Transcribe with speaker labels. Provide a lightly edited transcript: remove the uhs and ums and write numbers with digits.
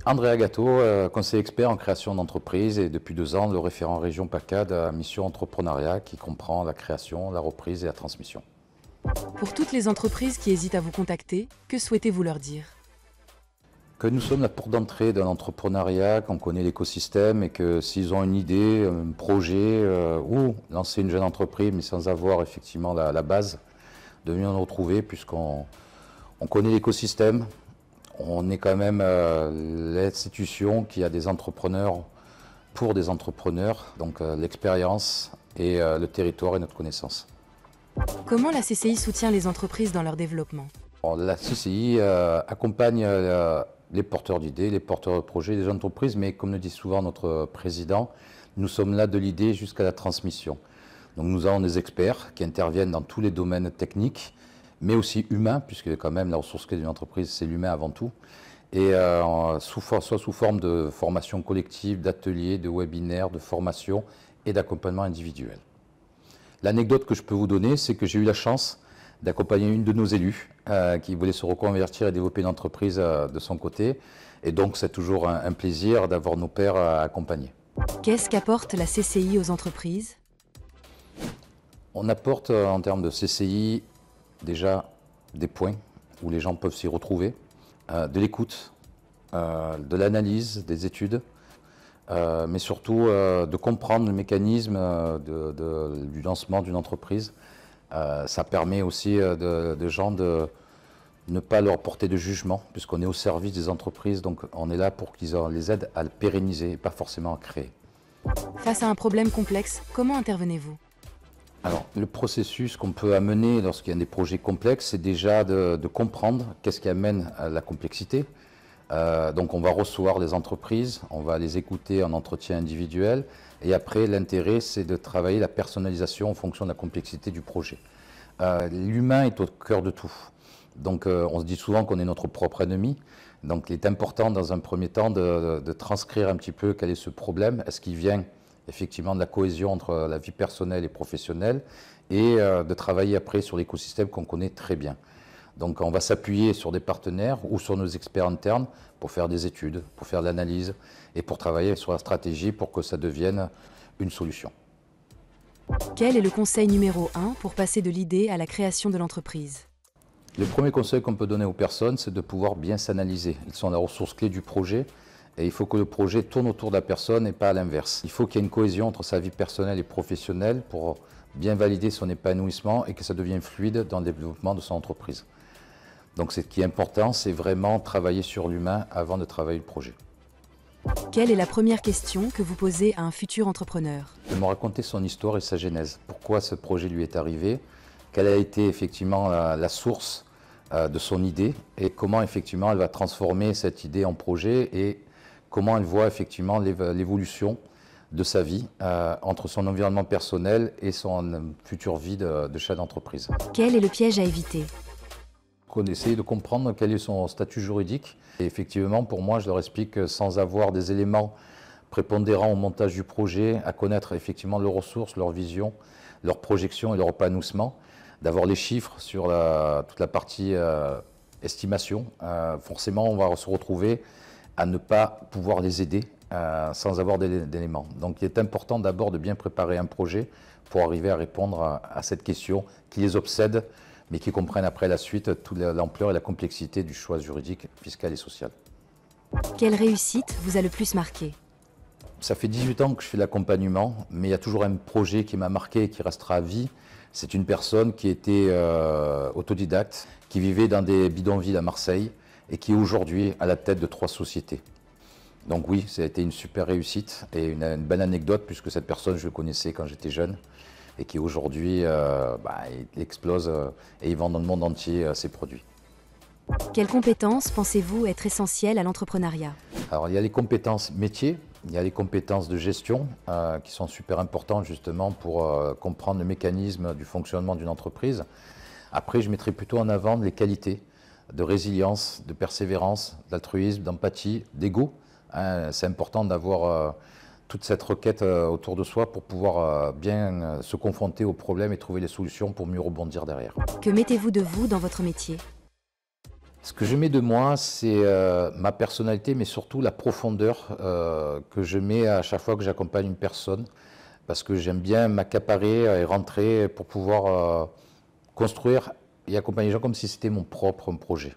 Speaker 1: Andrea Gatto, conseiller expert en création d'entreprise et depuis 2 ans le référent région PACA de la mission entrepreneuriat qui comprend la création, la reprise et la transmission.
Speaker 2: Pour toutes les entreprises qui hésitent à vous contacter, que souhaitez-vous leur dire?
Speaker 1: Que nous sommes la porte d'entrée d'un entrepreneuriat, qu'on connaît l'écosystème et que s'ils ont une idée, un projet ou lancer une jeune entreprise mais sans avoir effectivement la base, de venir nous retrouver puisqu'on connaît l'écosystème. On est quand même l'institution qui a des entrepreneurs pour des entrepreneurs, donc l'expérience et le territoire et notre connaissance.
Speaker 2: Comment la CCI soutient les entreprises dans leur développement?
Speaker 1: La CCI accompagne les porteurs d'idées, les porteurs de projets, les entreprises, mais comme le dit souvent notre président, nous sommes là de l'idée jusqu'à la transmission. Donc nous avons des experts qui interviennent dans tous les domaines techniques, mais aussi humains, puisque quand même la ressource clé d'une entreprise, c'est l'humain avant tout, et soit sous forme de formation collective, d'ateliers, de webinaires, de formation et d'accompagnement individuel. L'anecdote que je peux vous donner, c'est que j'ai eu la chance d'accompagner une de nos élus qui voulait se reconvertir et développer une entreprise de son côté. Et donc, c'est toujours un plaisir d'avoir nos pairs à accompagner.
Speaker 2: Qu'est-ce qu'apporte la CCI aux entreprises?
Speaker 1: On apporte en termes de CCI déjà des points où les gens peuvent s'y retrouver, de l'écoute, de l'analyse, des études, mais surtout de comprendre le mécanisme du lancement d'une entreprise. Ça permet aussi de gens de ne pas leur porter de jugement, puisqu'on est au service des entreprises, donc on est là pour qu'ils les aident à le pérenniser et pas forcément à créer.
Speaker 2: Face à un problème complexe, comment intervenez-vous?
Speaker 1: Alors, le processus qu'on peut amener lorsqu'il y a des projets complexes, c'est déjà de comprendre qu'est-ce qui amène à la complexité. Donc on va recevoir les entreprises, on va les écouter en entretien individuel et après l'intérêt c'est de travailler la personnalisation en fonction de la complexité du projet. L'humain est au cœur de tout, donc on se dit souvent qu'on est notre propre ennemi, donc il est important dans un premier temps de transcrire un petit peu quel est ce problème, est-ce qu'il vient effectivement de la cohésion entre la vie personnelle et professionnelle et de travailler après sur l'écosystème qu'on connaît très bien. Donc on va s'appuyer sur des partenaires ou sur nos experts internes pour faire des études, pour faire de l'analyse et pour travailler sur la stratégie pour que ça devienne une solution.
Speaker 2: Quel est le conseil numéro 1 pour passer de l'idée à la création de l'entreprise?
Speaker 1: Le premier conseil qu'on peut donner aux personnes, c'est de pouvoir bien s'analyser. Ils sont la ressource clé du projet et il faut que le projet tourne autour de la personne et pas à l'inverse. Il faut qu'il y ait une cohésion entre sa vie personnelle et professionnelle pour bien valider son épanouissement et que ça devienne fluide dans le développement de son entreprise. Donc ce qui est important, c'est vraiment travailler sur l'humain avant de travailler le projet.
Speaker 2: Quelle est la première question que vous posez à un futur entrepreneur?
Speaker 1: De me raconter son histoire et sa genèse. Pourquoi ce projet lui est arrivé, quelle a été effectivement la source de son idée et comment effectivement elle va transformer cette idée en projet et comment elle voit effectivement l'évolution de sa vie entre son environnement personnel et son future vie de chef d'entreprise.
Speaker 2: Quel est le piège à éviter?
Speaker 1: Essayer de comprendre quel est son statut juridique. Et effectivement, pour moi, je leur explique que sans avoir des éléments prépondérants au montage du projet, à connaître effectivement leurs ressources, leurs visions, leurs projections et leur épanouissement, d'avoir les chiffres sur toute la partie estimation, forcément, on va se retrouver à ne pas pouvoir les aider sans avoir d'éléments. Donc, il est important d'abord de bien préparer un projet pour arriver à répondre à cette question qui les obsède, mais qui comprennent après la suite toute l'ampleur et la complexité du choix juridique, fiscal et social.
Speaker 2: Quelle réussite vous a le plus marqué?
Speaker 1: Ça fait 18 ans que je fais l'accompagnement, mais il y a toujours un projet qui m'a marqué et qui restera à vie. C'est une personne qui était autodidacte, qui vivait dans des bidonvilles à Marseille et qui est aujourd'hui à la tête de 3 sociétés. Donc oui, ça a été une super réussite et une belle anecdote puisque cette personne, je le connaissais quand j'étais jeune. Et qui aujourd'hui il explose et il vend dans le monde entier ses produits.
Speaker 2: Quelles compétences pensez-vous être essentielles à l'entrepreneuriat?
Speaker 1: Alors il y a les compétences métiers, il y a les compétences de gestion qui sont super importantes justement pour comprendre le mécanisme du fonctionnement d'une entreprise. Après, je mettrai plutôt en avant les qualités de résilience, de persévérance, d'altruisme, d'empathie, d'ego. C'est important d'avoir toute cette requête autour de soi pour pouvoir bien se confronter aux problèmes et trouver les solutions pour mieux rebondir derrière.
Speaker 2: Que mettez-vous de vous dans votre métier?
Speaker 1: Ce que je mets de moi, c'est ma personnalité, mais surtout la profondeur que je mets à chaque fois que j'accompagne une personne, parce que j'aime bien m'accaparer et rentrer pour pouvoir construire et accompagner les gens comme si c'était mon propre projet.